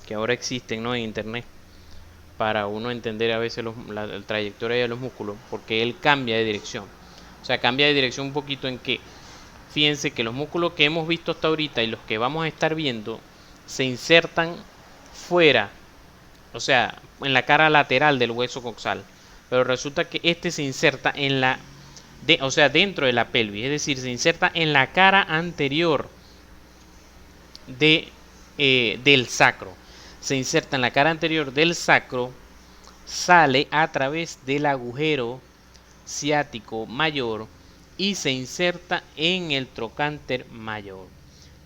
que ahora existen, ¿no?, en internet, para uno entender a veces la trayectoria de los músculos, porque él cambia de dirección. O sea, cambia de dirección un poquito en que, fíjense que los músculos que hemos visto hasta ahorita y los que vamos a estar viendo se insertan fuera, o sea, en la cara lateral del hueso coxal, pero resulta que este se inserta en la, o sea, dentro de la pelvis, es decir, se inserta en la cara anterior del sacro. Se inserta en la cara anterior del sacro, sale a través del agujero ciático mayor y se inserta en el trocánter mayor.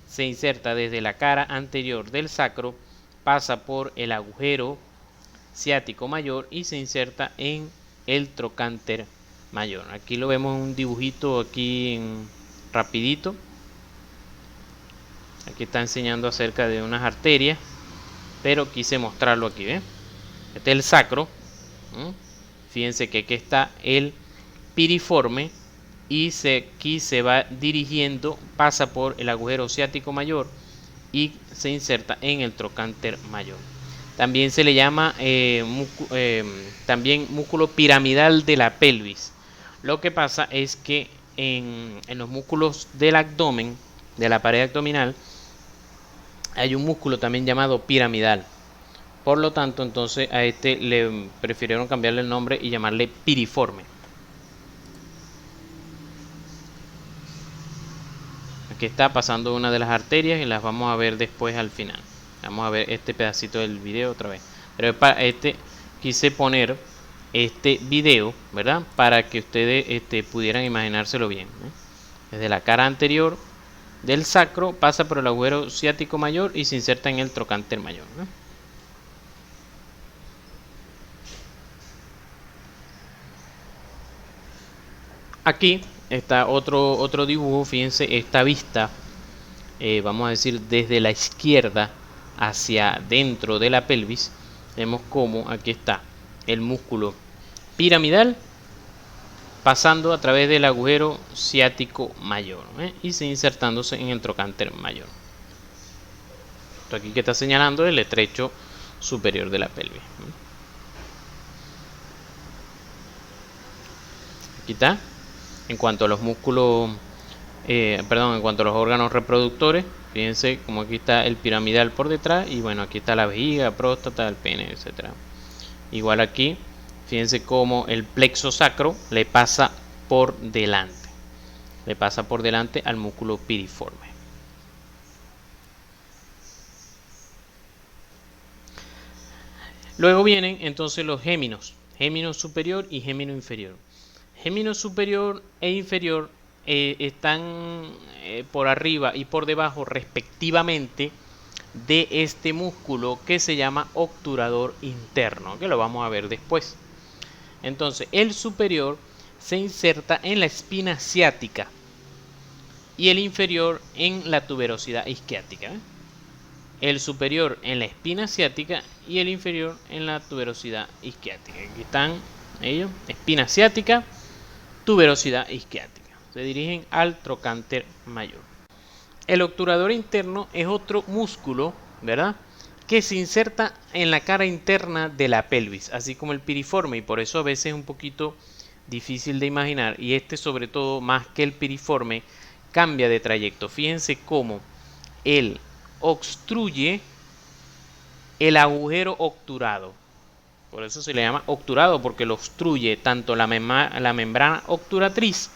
Se inserta desde la cara anterior del sacro, pasa por el agujero ciático mayor y se inserta en el trocánter mayor. Aquí lo vemos en un dibujito aquí rapidito. Aquí está enseñando acerca de unas arterias, pero quise mostrarlo aquí, ¿ven? Este es el sacro. Fíjense que aquí está el piriforme y aquí se va dirigiendo, pasa por el agujero ciático mayor y se inserta en el trocánter mayor. También se le llama también músculo piramidal de la pelvis. Lo que pasa es que en los músculos del abdomen, de la pared abdominal, hay un músculo también llamado piramidal. Por lo tanto, entonces a este le prefirieron cambiarle el nombre y llamarle piriforme. Aquí está pasando una de las arterias y las vamos a ver después al final. Vamos a ver este pedacito del video otra vez. Pero para quise poner este video, ¿verdad? Para que ustedes pudieran imaginárselo bien, ¿eh? Desde la cara anterior del sacro pasa por el agujero ciático mayor y se inserta en el trocánter mayor, ¿no? Aquí está otro dibujo, fíjense esta vista, vamos a decir desde la izquierda hacia dentro de la pelvis. Vemos como aquí está el músculo piramidal pasando a través del agujero ciático mayor, y se insertándose en el trocánter mayor. Esto aquí que está señalando el estrecho superior de la pelvis. Aquí está. En cuanto a los músculos, en cuanto a los órganos reproductores, fíjense como aquí está el piramidal por detrás y bueno, aquí está la vejiga, próstata, el pene, etcétera. Igual aquí, fíjense cómo el plexo sacro le pasa por delante. Le pasa por delante al músculo piriforme. Luego vienen entonces los géminos. Gémino superior y gémino inferior. Gémino superior e inferior están por arriba y por debajo respectivamente de este músculo que se llama obturador interno, que lo vamos a ver después. Entonces el superior se inserta en la espina ciática y el inferior en la tuberosidad isquiática. El superior en la espina ciática y el inferior en la tuberosidad isquiática. Aquí están ellos, espina ciática, tuberosidad isquiática. Se dirigen al trocánter mayor. El obturador interno es otro músculo, ¿verdad?, que se inserta en la cara interna de la pelvis, así como el piriforme, y por eso a veces es un poquito difícil de imaginar, y este sobre todo más que el piriforme cambia de trayecto. Fíjense cómo él obstruye el agujero obturado. Por eso se le llama obturado, porque lo obstruye tanto la membrana obturatriz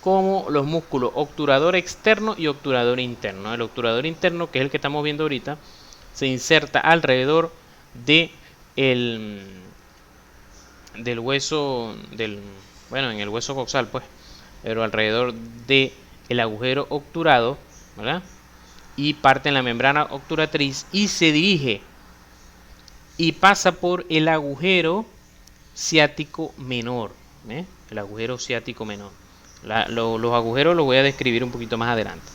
como los músculos obturador externo y obturador interno. El obturador interno, que es el que estamos viendo ahorita, se inserta alrededor de del hueso, en el hueso coxal, pues, pero alrededor de el agujero obturado, ¿verdad?, y parte en la membrana obturatriz y se dirige y pasa por el agujero ciático menor, el agujero ciático menor. Los agujeros los voy a describir un poquito más adelante.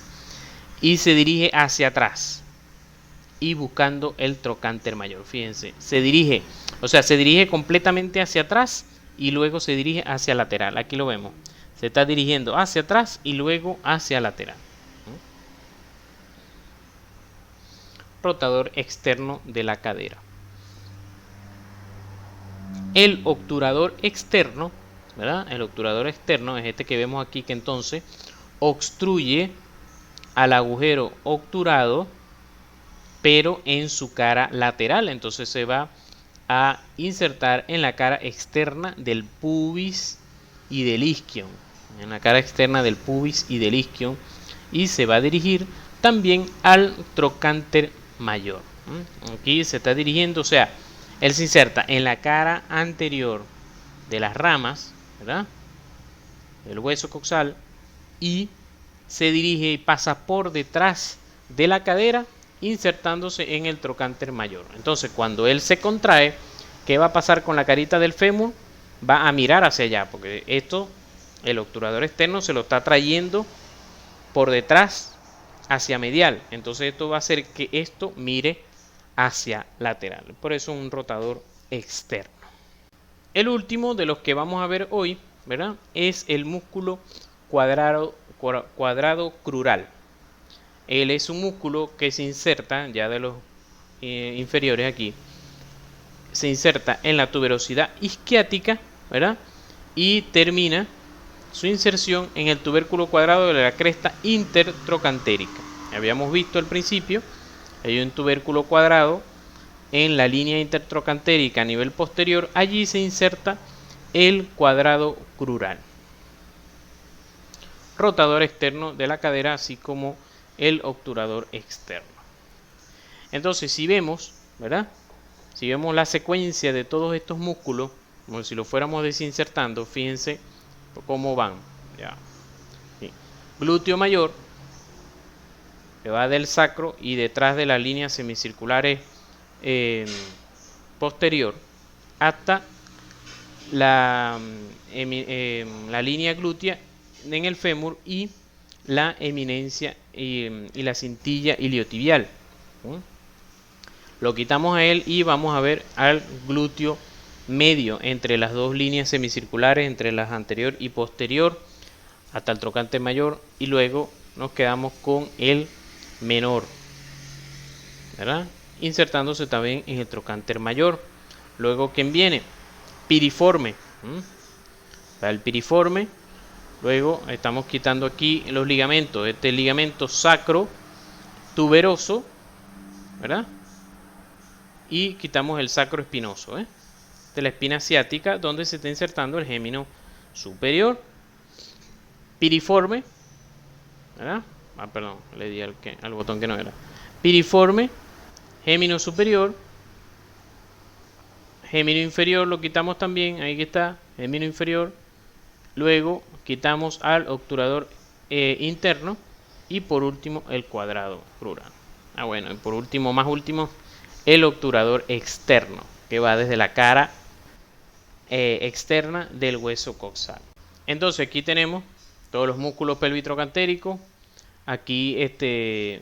Y se dirige hacia atrás y buscando el trocánter mayor. Fíjense, se dirige completamente hacia atrás y luego se dirige hacia lateral. Aquí lo vemos. Se está dirigiendo hacia atrás y luego hacia lateral. Rotador externo de la cadera. El obturador externo, ¿verdad? El obturador externo es este que vemos aquí, que entonces obstruye al agujero obturado, pero en su cara lateral. Entonces se va a insertar en la cara externa del pubis y del isquion. En la cara externa del pubis y del isquion. Y se va a dirigir también al trocánter mayor. Aquí se está dirigiendo, o sea, él se inserta en la cara anterior de las ramas, ¿verdad?, del hueso coxal, y se dirige y pasa por detrás de la cadera, insertándose en el trocánter mayor. Entonces, cuando él se contrae, ¿qué va a pasar con la carita del fémur? Va a mirar hacia allá, porque esto, el obturador externo se lo está trayendo por detrás hacia medial. Entonces esto va a hacer que esto mire hacia lateral. Por eso un rotador externo. El último de los que vamos a ver hoy, ¿verdad?, es el músculo cuadrado crural. Él es un músculo que se inserta, ya de los inferiores aquí, se inserta en la tuberosidad isquiática, ¿verdad?, y termina su inserción en el tubérculo cuadrado de la cresta intertrocantérica. Habíamos visto al principio, hay un tubérculo cuadrado en la línea intertrocantérica a nivel posterior. Allí se inserta el cuadrado crural. Rotador externo de la cadera, así como el obturador externo. Entonces, si vemos, ¿verdad?, si vemos la secuencia de todos estos músculos, como si lo fuéramos desinsertando, fíjense cómo van. Ya. Sí. glúteo mayor, que va del sacro y detrás de las líneas semicirculares posterior, hasta la línea glútea en el fémur y la eminencia y la cintilla iliotibial. Lo quitamos a él y vamos a ver al glúteo medio entre las dos líneas semicirculares, entre las anterior y posterior, hasta el trocante mayor, y luego nos quedamos con el menor, ¿verdad? Insertándose también en el trocánter mayor. Luego, ¿quién viene? Piriforme. El piriforme. Luego estamos quitando aquí los ligamentos. Este ligamento sacro tuberoso, ¿verdad? Y quitamos el sacro espinoso, de la espina ciática, donde se está insertando el gémino superior. Piriforme, ¿verdad? Perdón, le di al botón que no era. Piriforme, gémino superior, gémino inferior lo quitamos también, ahí está, gémino inferior. Luego quitamos al obturador interno y por último el cuadrado crural. Bueno, y por último, más último, el obturador externo, que va desde la cara externa del hueso coxal. Entonces aquí tenemos todos los músculos pelvitrocantéricos. Aquí el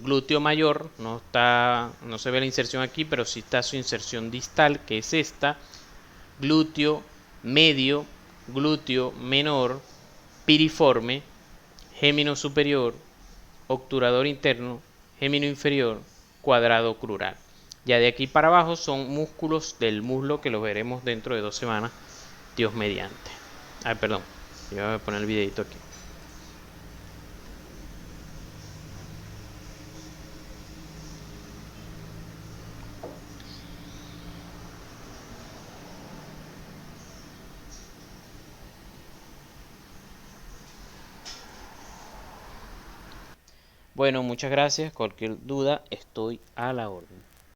glúteo mayor no se ve la inserción aquí, pero sí está su inserción distal, que es esta. Glúteo medio, glúteo menor, piriforme, gémino superior, obturador interno, gémino inferior, cuadrado crural. Ya de aquí para abajo son músculos del muslo que los veremos dentro de 2 semanas, Dios mediante. Perdón, voy a poner el videito aquí. Bueno, muchas gracias. Cualquier duda, estoy a la orden.